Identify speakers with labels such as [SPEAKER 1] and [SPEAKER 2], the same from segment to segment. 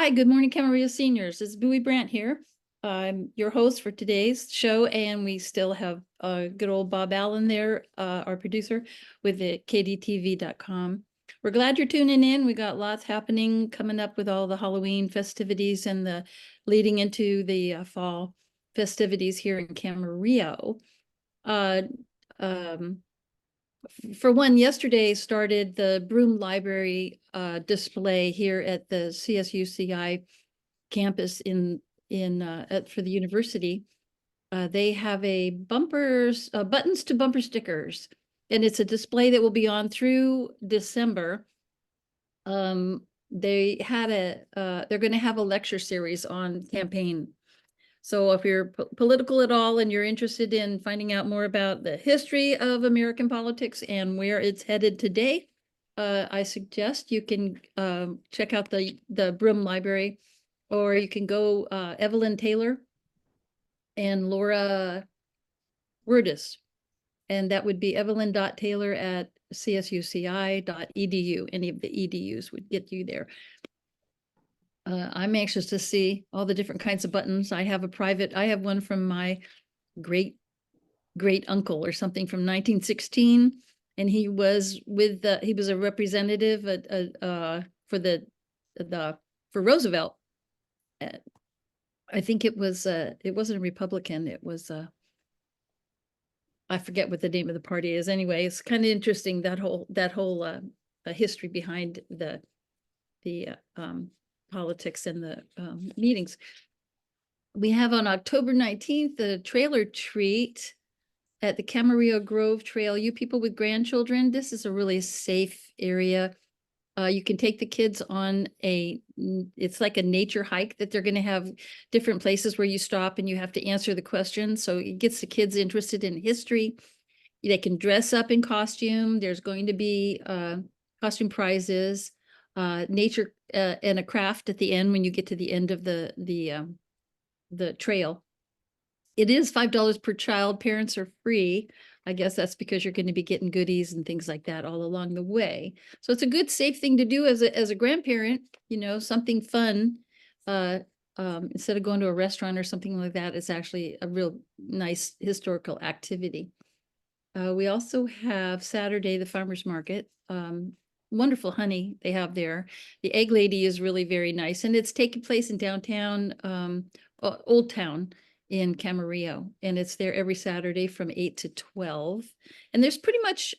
[SPEAKER 1] Hi, good morning, Camarillo seniors. It's Booie Brandt here. I'm your host for today's show, and we still have good old Bob Allen there, our producer, with the kdtv.com. We're glad you're tuning in. We got lots happening coming up with all the Halloween festivities and the leading into the fall festivities here in Camarillo. For one, yesterday started the Broom Library display here at the CSUCI campus for the university. They have a buttons to bumper stickers, and it's a display that will be on through December. They're going to have a lecture series on campaign. So if you're political at all and you're interested in finding out more about the history of American politics and where it's headed today, I suggest you can check out the Broom Library, or you can go Evelyn Taylor and Laura Wordis, and that would be evelyn.taylor@csuci.edu. Any of the edus would get you there. I'm anxious to see all the different kinds of buttons. I have one from my great uncle or something from 1916. And he was a representative for Roosevelt. I think it wasn't a Republican. It was I forget what the name of the party is. Anyway, it's kind of interesting, that whole history behind the politics and the meetings. We have on October 19th the trailer treat at the Camarillo Grove Trail. You people with grandchildren, this is a really safe area. You can take the kids on it's like a nature hike that they're going to have different places where you stop and you have to answer the questions. So it gets the kids interested in history. They can dress up in costume. There's going to be costume prizes, nature and a craft at the end when you get to the end of the trail. It is $5 per child. Parents are free. I guess that's because you're going to be getting goodies and things like that all along the way. So it's a good, safe thing to do as a grandparent, something fun. Instead of going to a restaurant or something like that, it's actually a real nice historical activity. We also have Saturday, the farmer's market. Wonderful honey they have there. The egg lady is really very nice, and it's taking place in downtown Old Town in Camarillo, and it's there every Saturday from 8 to 12. And there's pretty much,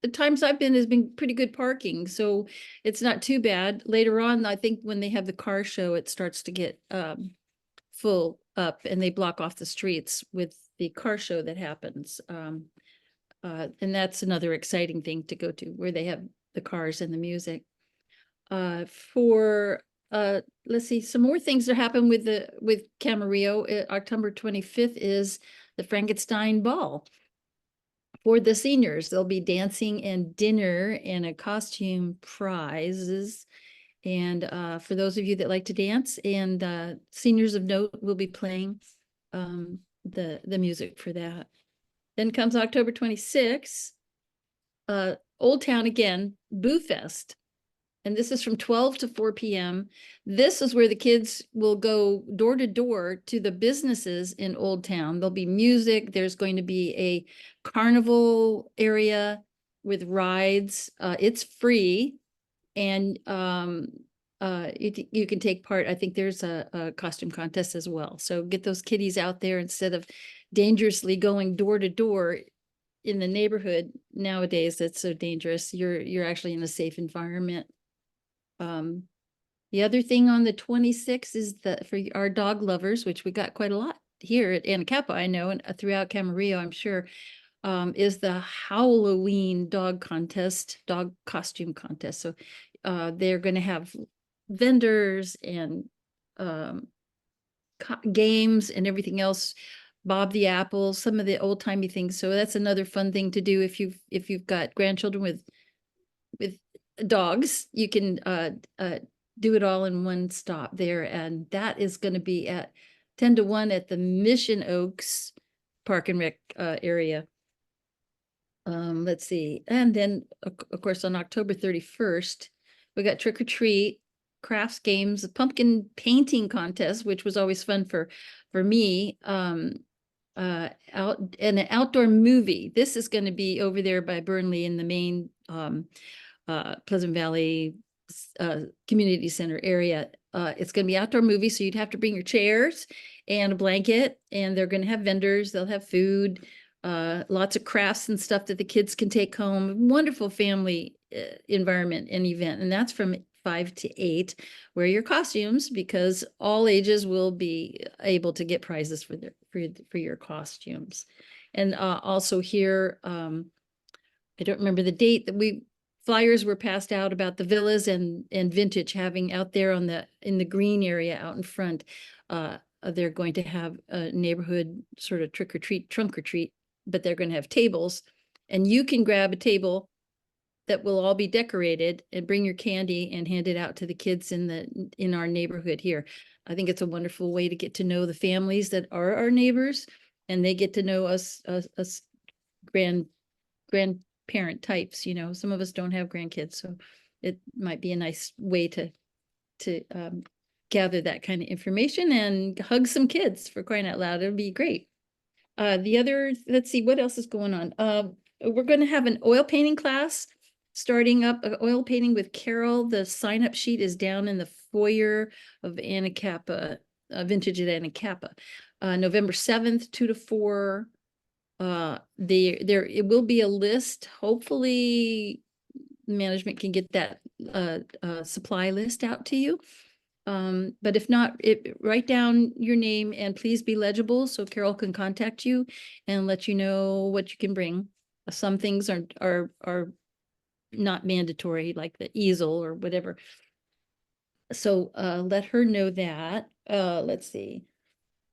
[SPEAKER 1] the times I've been, has been pretty good parking, so it's not too bad. Later on, I think when they have the car show, it starts to get full up, and they block off the streets with the car show that happens. And that's another exciting thing to go to, where they have the cars and the music. Let's see, some more things that happen with Camarillo. October 25th is the Frankenstein Ball for the seniors. There'll be dancing and dinner and a costume prizes. And for those of you that like to dance, and seniors of note will be playing the music for that. Then comes October 26th, Old Town again, Boo Fest. And this is from 12 to 4 p.m. This is where the kids will go door to door to the businesses in Old Town. There'll be music. There's going to be a carnival area with rides. It's free, and you can take part. I think there's a costume contest as well. So get those kiddies out there instead of dangerously going door to door in the neighborhood. Nowadays, that's so dangerous. You're actually in a safe environment. The other thing on the 26th is for our dog lovers, which we got quite a lot here at Anacapa, I know, and throughout Camarillo, I'm sure, is the Halloween dog costume contest. So they're going to have vendors and games and everything else. Bob the Apple, some of the old timey things. So that's another fun thing to do if you've got grandchildren with dogs. You can do it all in one stop there, and that is going to be at 10 to 1 at the Mission Oaks Park and Rec area. Let's see, and then of course on October 31st we got Trick or Treat crafts games, a pumpkin painting contest, which was always fun for me. Out and an outdoor movie. This is going to be over there by Burnley in the main Pleasant Valley community center area. It's going to be outdoor movie, so you'd have to bring your chairs and a blanket, and they're going to have vendors. They'll have food, lots of crafts and stuff that the kids can take home. Wonderful family environment and event, and that's from 5 to 8. Wear your costumes because all ages will be able to get prizes for your costumes. And also here, I don't remember the date that flyers were passed out about the villas and vintage having out there in the green area out in front. They're going to have a neighborhood sort of trick or treat, trunk or treat, but they're going to have tables, and you can grab a table that will all be decorated and bring your candy and hand it out to the kids in our neighborhood here. I think it's a wonderful way to get to know the families that are our neighbors, and they get to know us grandparent types. Some of us don't have grandkids, so it might be a nice way to gather that kind of information and hug some kids, for crying out loud. It'd be great. Let's see, what else is going on? We're going to have an oil painting class starting up, oil painting with Carol. The sign-up sheet is down in the foyer of Anacapa, Vintage at Anacapa. November 7th, 2 to 4. It will be a list. Hopefully management can get that supply list out to you. But if not, write down your name and please be legible so Carol can contact you and let you know what you can bring. Some things are not mandatory, like the easel or whatever. So let her know that. Let's see.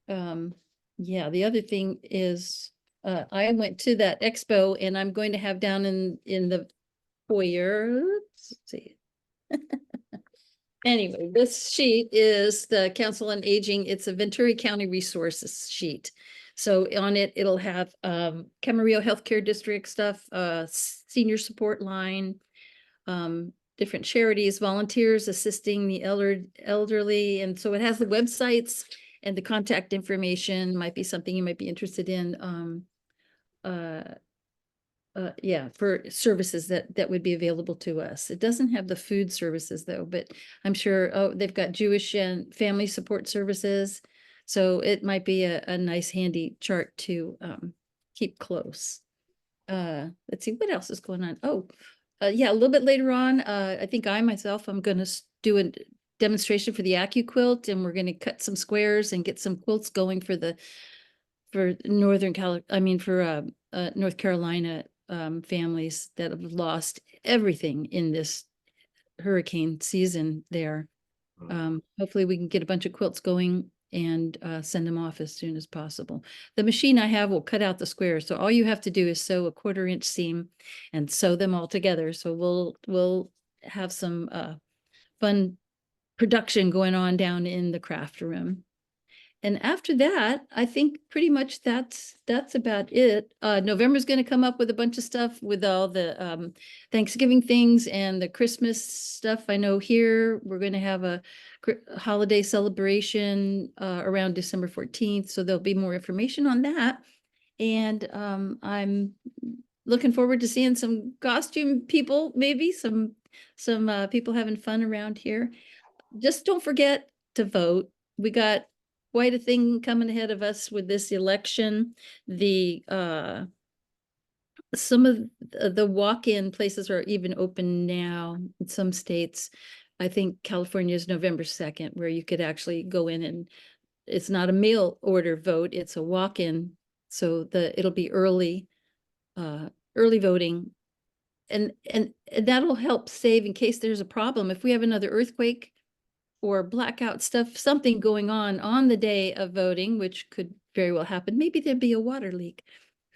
[SPEAKER 1] Yeah, the other thing is I went to that expo, and I'm going to have down in the foyer. Let's see. Anyway, this sheet is the Council on Aging. It's a Ventura County resources sheet. So on it, it'll have Camarillo Healthcare District stuff, senior support line, different charities, volunteers assisting the elderly. And so it has the websites and the contact information. Might be something you might be interested in. Yeah, for services that would be available to us. It doesn't have the food services though, but I'm sure, they've got Jewish and family support services. So it might be a nice handy chart to keep close. Let's see, what else is going on? Yeah, a little bit later on, I think I'm going to do a demonstration for the AccuQuilt, and we're going to cut some squares and get some quilts going for North Carolina families that have lost everything in this hurricane season there. Hopefully we can get a bunch of quilts going and send them off as soon as possible. The machine I have will cut out the squares, so all you have to do is sew a 1/4-inch seam and sew them all together. So we'll have some fun production going on down in the craft room. And after that, I think pretty much that's about it. November's going to come up with a bunch of stuff with all the Thanksgiving things and the Christmas stuff. I know here we're going to have a holiday celebration around December 14th. So there'll be more information on that. And I'm looking forward to seeing some costume people, maybe some people having fun around here. Just don't forget to vote. We got quite a thing coming ahead of us with this election. Some of the walk-in places are even open now in some states. I think California is November 2nd, where you could actually go in, and it's not a mail order vote, it's a walk-in. So it'll be early voting. And that'll help save in case there's a problem. If we have another earthquake or blackout stuff, something going on the day of voting, which could very well happen. Maybe there'd be a water leak.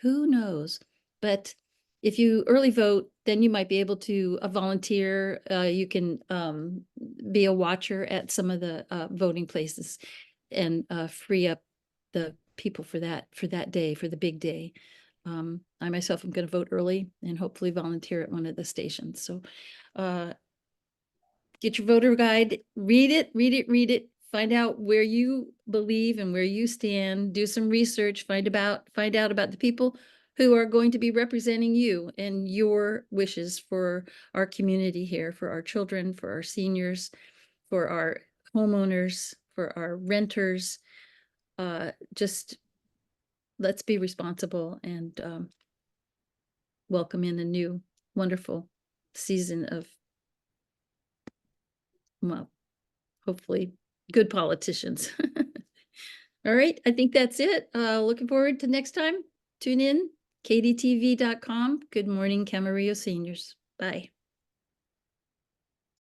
[SPEAKER 1] Who knows? But if you early vote, then you might be able to volunteer. You can be a watcher at some of the voting places and free up the people for that day, for the big day. I myself am going to vote early and hopefully volunteer at one of the stations. So Get your voter guide, read it, read it, read it. Find out where you believe and where you stand. Do some research. Find out about the people who are going to be representing you and your wishes for our community here, for our children, for our seniors, for our homeowners, for our renters. Just let's be responsible and welcome in a new, wonderful season of, well, hopefully good politicians. All right, I think that's it. Looking forward to next time. Tune in, kdtv.com. Good morning, Camarillo seniors. Bye.